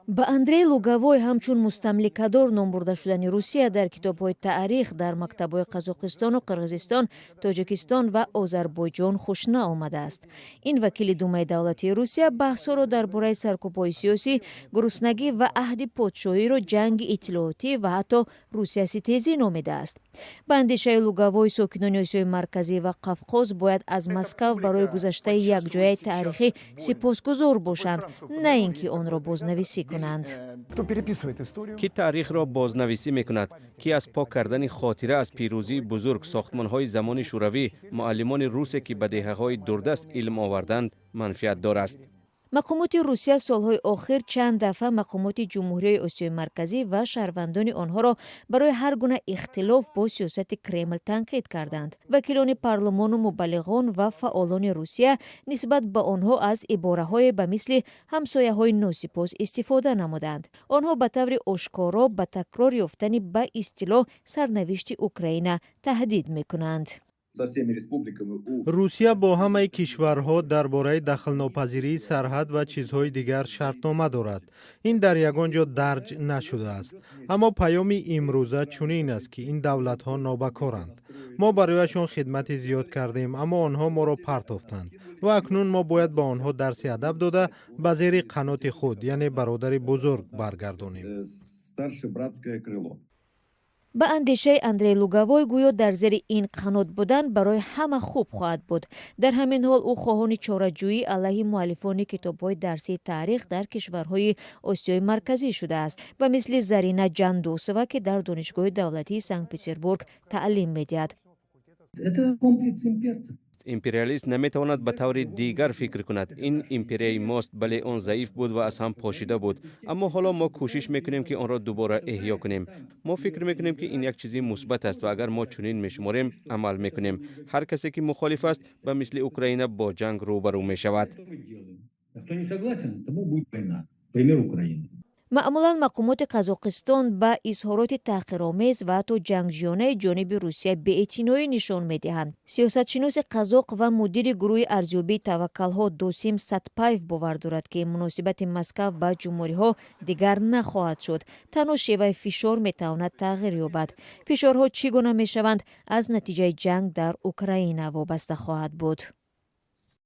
ба Андрей Луговой ҳамчун мустамликадор ном бурда шудани Русия дар китобҳои таърих дар мактабҳои Қазоқистону Қирғизистон, Тоҷикистон ва Озарбойҷон хушна омадааст. Ин вакили Думаи давлатии Русия баҳсҳоро дар бораи саркӯбҳои сиёсӣ, гуруснагӣ ва аҳди подшоҳиро ҷанги иттилоотӣ ва ҳатто русияситезӣ номидааст. Ба андешаи Луговой сокинони Осиёи Марказӣ ва Қавқоз бояд аз Москав барои гузаштаи якҷояи таърихӣ сипосгузор бошанд, на ин ки онро бознависӣ کنند. کی تاریخ را بازنویسی میکند، کی از پاک کردن خاطره از پیروزی بزرگ ساختمان‌های زمان شوروی معلمان روسی که به دهه‌های دوردست علم آوردند منفعت دار است. مقامات روسیه سالهای آخر چند دفعه مقامات جمهوری آسیای مرکزی و شهروندان آنها را برای هر گونه اختلاف با سیاست کرمل تنقید کردند. وکیلان پارلمان و مبلغان و فعالان روسیه نسبت به آنها از عباره‌های به مثل همسایه‌های ناسپاس استفاده نمودند. آنها به طور آشکارا به تکرار یافتن به اصطلاح سرنوشت اوکراین تهدید می‌کنند. روسیه با همه کشورها درباره دخلناپذیری سرحد و چیزهای دیگر شرطنامه دارد. این در یگان جا درج نشده است. اما پیام امروزه چنین است که این دولت‌ها نابکارند. ما برایشان خدمت زیاد کردیم اما آنها ما را پرتافتند و اکنون ما باید با آنها درس ادب داده به زیر قنات خود یعنی برادر بزرگ برگردانیم. با اندیشه اندری لوگوای گویا در زیر این قنات بودن برای همه خوب خواهد بود. در همین حال او خواهان چاره‌جویی علیه مؤلفان کتاب‌های درسی تاریخ در کشورهای آسیای مرکزی شده است و مثل زرینا جندوسова که در دانشگاه دولتی سنت پترزبورگ تعلیم می‌دهد. امپریالیست نمیتواند به طور دیگر فکر کند. این امپریای ماست، بله آن ضعیف بود و از هم پاشیده بود، اما حالا ما کوشش میکنیم که آن را دوباره احیا کنیم. ما فکر میکنیم که این یک چیزی مثبت است و اگر ما چنین میشماریم عمل میکنیم. هر کسی که مخالف است به مثل اوکراین با جنگ روبرو میشود. معمولاً مقامات قزاقستان با اظهارات تحقیرآمیز و حتی جنگجویانه جانب روسیه بی‌اعتنایی نشان می‌دهند. سیاستشناس قزاق و مدیر گروه ارزیابی توکل‌ها دوسیم ساتپایف باور دارد که مناسبت مسکو با جمهوری‌ها دیگر نخواهد شد. تنها شیوه فشار می‌تواند تغییر یابد. فشارها چگونه می‌شوند از نتیجه جنگ در اوکراین وابسته خواهد بود.